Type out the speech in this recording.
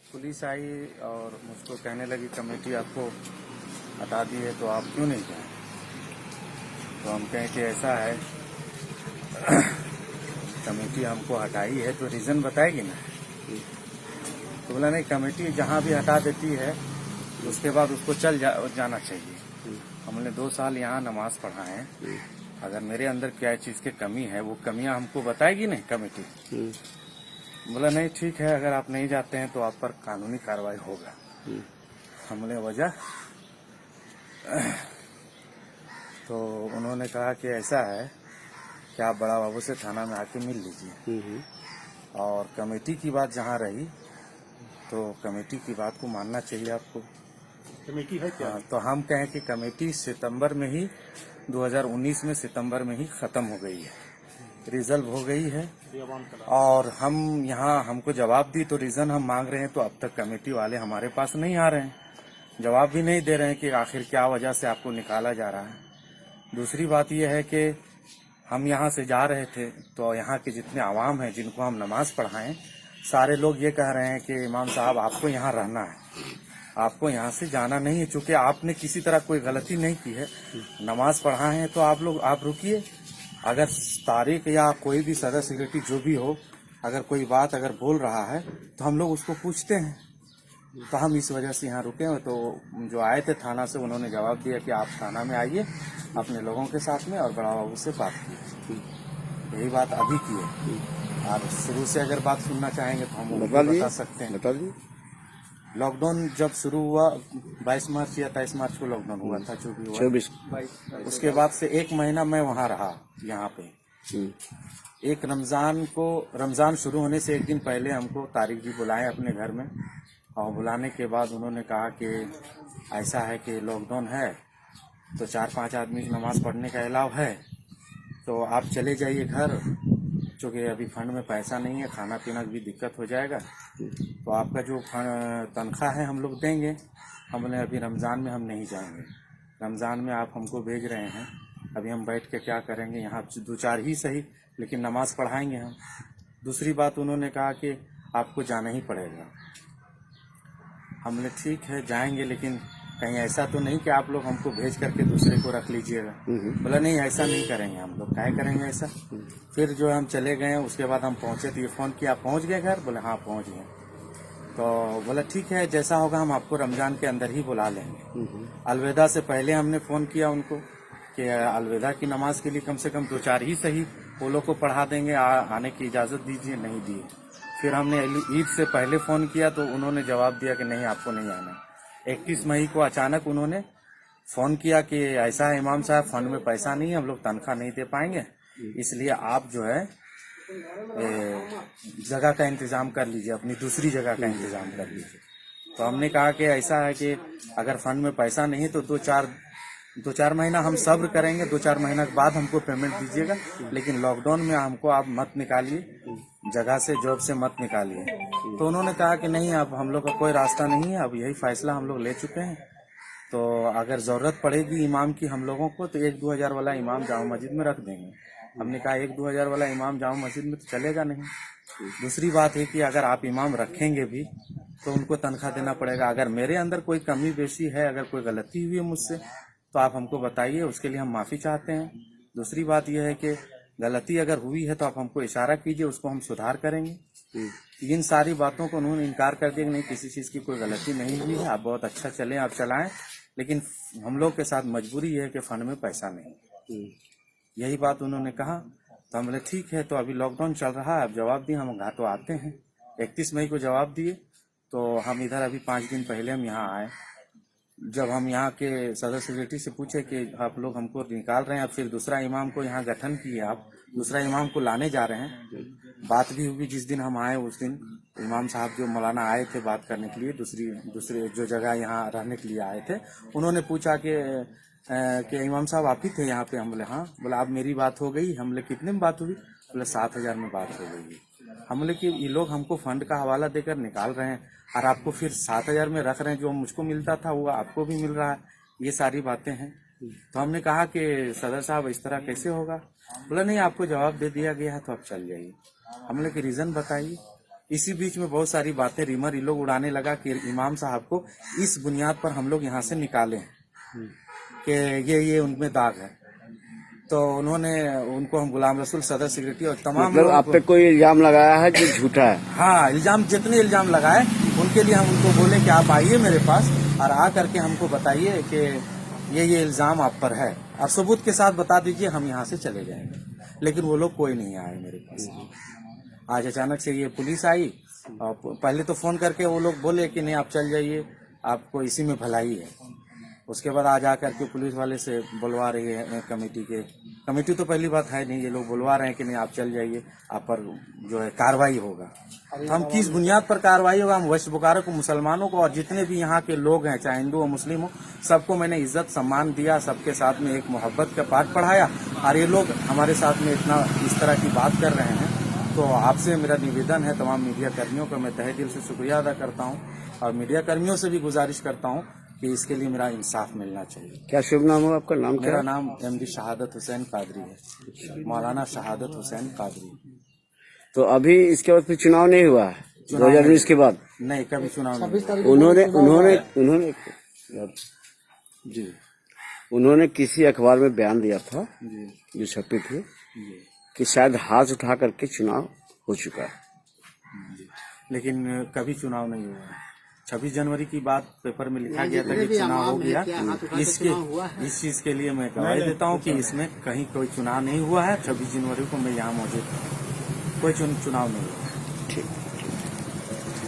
Police आई और मुझको कहने लगी कमेटी आपको हटा दी है तो आप क्यों नहीं जाए। तो हम कहें कि ऐसा है कमेटी हमको हटाई है तो रीज़न बताएगी ना। तो बोला नहीं, कमेटी जहाँ भी हटा देती है उसके बाद उसको जाना चाहिए। हमने 2 साल यहाँ नमाज पढ़ाए हैं, अगर मेरे अंदर क्या चीज़ की कमी है वो कमियां हमको बताएगी नहीं कमेटी। बोला नहीं ठीक है, अगर आप नहीं जाते हैं तो आप पर कानूनी कार्रवाई होगा। हमने वजह तो उन्होंने कहा कि ऐसा है कि आप बड़ा बाबू से थाना में आके मिल लीजिए, और कमेटी की बात जहाँ रही तो कमेटी की बात को मानना चाहिए आपको। कमेटी है क्या? तो हम कहें कि कमेटी सितंबर में ही 2019 में सितंबर में ही खत्म हो गई है, रिजल्व हो गई है। और हम यहाँ हमको जवाब दी तो रीजन हम मांग रहे हैं तो अब तक कमेटी वाले हमारे पास नहीं आ रहे हैं, जवाब भी नहीं दे रहे हैं कि आखिर क्या वजह से आपको निकाला जा रहा है। दूसरी बात यह है कि हम यहाँ से जा रहे थे तो यहाँ के जितने आवाम हैं जिनको हम नमाज पढ़ाएं, सारे लोग ये कह रहे हैं कि इमाम साहब आपको यहाँ रहना है, आपको यहाँ से जाना नहीं है, चूंकि आपने किसी तरह कोई गलती नहीं की है, नमाज पढ़ाए हैं तो आप रुकिए। अगर तारिक या कोई भी सदर सेक्रेटरी जो भी हो, अगर कोई बात अगर बोल रहा है तो हम लोग उसको पूछते हैं। तो हम इस वजह से यहाँ रुके हैं। तो जो आए थे थाना से उन्होंने जवाब दिया कि आप थाना में आइए अपने लोगों के साथ में और बड़ा बाबू से बात कीजिए। यही बात अभी की है। आप शुरू से अगर बात सुनना चाहेंगे तो हम बता सकते हैं। बता दीजिए। लॉकडाउन जब शुरू हुआ 22 मार्च या 23 मार्च को लॉकडाउन हुआ था, जो भी हुआ 24। उसके बाद से 1 महीना मैं वहाँ रहा यहाँ पे। एक रमजान शुरू होने से 1 दिन पहले हमको तारिक जी बुलाए अपने घर में, और बुलाने के बाद उन्होंने कहा कि ऐसा है कि लॉकडाउन है तो 4-5 आदमी की नमाज पढ़ने का अलाव है, तो आप चले जाइए घर, क्योंकि अभी फंड में पैसा नहीं है, खाना पीना की भी दिक्कत हो जाएगा, तो आपका जो तनख्वाह है हम लोग देंगे। हमने अभी रमज़ान में हम नहीं जाएंगे, रमज़ान में आप हमको भेज रहे हैं, अभी हम बैठ के क्या करेंगे, यहाँ 2-4 ही सही लेकिन नमाज पढ़ाएंगे हम। दूसरी बात उन्होंने कहा कि आपको जाना ही पड़ेगा। हमने ठीक है जाएंगे, लेकिन कहीं ऐसा तो नहीं कि आप लोग हमको भेज करके दूसरे को रख लीजिएगा। बोला नहीं ऐसा नहीं करेंगे हम लोग, क्या करेंगे ऐसा। फिर जो हम चले गए, उसके बाद हम पहुंचे तो ये फ़ोन किया पहुंच गए घर, बोले हाँ पहुंच गए। तो बोला ठीक है जैसा होगा हम आपको रमज़ान के अंदर ही बुला लेंगे। अलविदा से पहले हमने फ़ोन किया उनको कि अलविदा की नमाज के लिए कम से कम 2-4 ही सही वो लोग को पढ़ा देंगे, आने की इजाज़त दीजिए, नहीं दिए। फिर हमने ईद से पहले फ़ोन किया तो उन्होंने जवाब दिया कि नहीं आपको नहीं आना। 31 मई को अचानक उन्होंने फ़ोन किया कि ऐसा है इमाम साहब, फंड में पैसा नहीं है, हम लोग तनख्वाह नहीं दे पाएंगे, इसलिए आप जो है जगह का इंतज़ाम कर लीजिए, अपनी दूसरी जगह का इंतज़ाम कर लीजिए। तो हमने कहा कि ऐसा है कि अगर फंड में पैसा नहीं है तो 2-4 महीना हम सब्र करेंगे, 2-4 महीना के बाद हमको पेमेंट दीजिएगा, लेकिन लॉकडाउन में हमको आप मत निकालिए, जगह से जॉब से मत निकालिए। तो उन्होंने कहा कि नहीं अब हम लोग का कोई रास्ता नहीं है, अब यही फैसला हम लोग ले चुके हैं, तो अगर ज़रूरत पड़ेगी इमाम की हम लोगों को तो 1-2 हज़ार वाला इमाम जामा मस्जिद में रख देंगे। हमने कहा 1-2 हज़ार वाला इमाम जामा मस्जिद में तो चलेगा नहीं। दूसरी बात है कि अगर आप इमाम रखेंगे भी तो उनको तनख्वाह देना पड़ेगा। अगर मेरे अंदर कोई कमी बेशी है, अगर कोई गलती हुई है मुझसे तो आप हमको बताइए, उसके लिए हम माफ़ी चाहते हैं। दूसरी बात यह है कि गलती अगर हुई है तो आप हमको इशारा कीजिए, उसको हम सुधार करेंगे। इन सारी बातों को उन्होंने इनकार कर दिया कि नहीं किसी चीज़ की कोई गलती नहीं हुई है, आप बहुत अच्छा चलें, आप चलाएं, लेकिन हम लोग के साथ मजबूरी है कि फंड में पैसा नहीं। यही बात उन्होंने कहा। तो हम बोले ठीक है, तो अभी लॉकडाउन चल रहा है, अब जवाब दिए, हम घाटों आते हैं। 31 मई को जवाब दिए तो हम इधर अभी 5 दिन पहले हम यहाँ आए। जब हम यहाँ के सदर सेक्रेटरी से पूछे कि आप लोग हमको निकाल रहे हैं, फिर दूसरा इमाम को यहाँ गठन किए, आप दूसरा इमाम को लाने जा रहे हैं, बात भी हुई। जिस दिन हम आए उस दिन इमाम साहब जो मौलाना आए थे बात करने के लिए, दूसरे जो जगह यहाँ रहने के लिए आए थे, उन्होंने पूछा कि इमाम साहब आप ही थे यहाँ पे। हम बोले हाँ। बोला अब मेरी बात हो गई। हम बोले कितने में बात हुई? बोले 7,000 में बात हो गई। हम बोले कि ये लोग हमको फंड का हवाला देकर निकाल रहे हैं और आपको फिर 7,000 में रख रहे हैं, जो मुझको मिलता था वो आपको भी मिल रहा है, ये सारी बातें हैं। तो हमने कहा कि सदर साहब इस तरह कैसे होगा? बोला नहीं आपको जवाब दे दिया गया है तो आप चल जाइए। हम बोले कि रीज़न बताइए। इसी बीच में बहुत सारी बातें रिमर ये लोग उड़ाने लगा कि इमाम साहब को इस बुनियाद पर हम लोग यहाँ से निकाले हैं कि ये उनमें दाग है। तो उन्होंने उनको हम गुलाम रसूल सदर सेक्रेटरी और तमाम मतलब आप पे कोई इल्जाम लगाया है जो झूठा है? हाँ, इल्जाम जितने इल्जाम लगाए उनके लिए हम उनको बोले कि आप आइए मेरे पास और आ करके हमको बताइए कि ये इल्जाम आप पर है और सबूत के साथ बता दीजिए, हम यहाँ से चले जाएंगे। लेकिन वो लोग कोई नहीं आए मेरे पास। आज अचानक से ये पुलिस आई और पहले तो फोन करके वो लोग बोले कि नहीं आप चल जाइए, आपको इसी में भलाई है। उसके बाद आज आकर के पुलिस वाले से बुलवा रही है कमेटी तो पहली बात है नहीं, ये लोग बुलवा रहे हैं कि नहीं आप चल जाइए, आप पर जो है कार्रवाई होगा। तो हम किस बुनियाद पर कार्रवाई होगा? हम वेस्ट बोकारो को, मुसलमानों को और जितने भी यहाँ के लोग हैं, चाहे हिंदू हो मुस्लिम हो, सबको मैंने इज्जत सम्मान दिया, सबके साथ में एक मोहब्बत का पाठ पढ़ाया और ये लोग हमारे साथ में इतना इस तरह की बात कर रहे हैं। तो आपसे मेरा निवेदन है, तमाम मीडिया कर्मियों का मैं तहे दिल से शुक्रिया अदा करता हूँ और मीडिया कर्मियों से भी गुजारिश करता हूँ कि इसके लिए मेरा इंसाफ मिलना चाहिए। क्या शुभ नाम है आपका? नाम क्या? मेरा नाम एमडी शहादत हुसैन कादरी है, मौलाना शहादत हुसैन कादरी। तो अभी इसके बाद फिर चुनाव नहीं हुआ है 2019 के बाद? नहीं, कभी चुनाव नहीं। उन्होंने किसी अखबार में बयान दिया था जो छपी थी कि शायद हाथ उठा करके चुनाव हो चुका है, लेकिन कभी चुनाव नहीं हुआ। 26 जनवरी की बात पेपर में लिखा गया था कि चुनाव हो गया। इस चीज के लिए मैं गवाही देता हूँ कि इसमें कहीं कोई चुनाव नहीं हुआ है। 26 जनवरी को मैं यहाँ मौजूद था, कोई चुनाव नहीं हुआ। ठीक।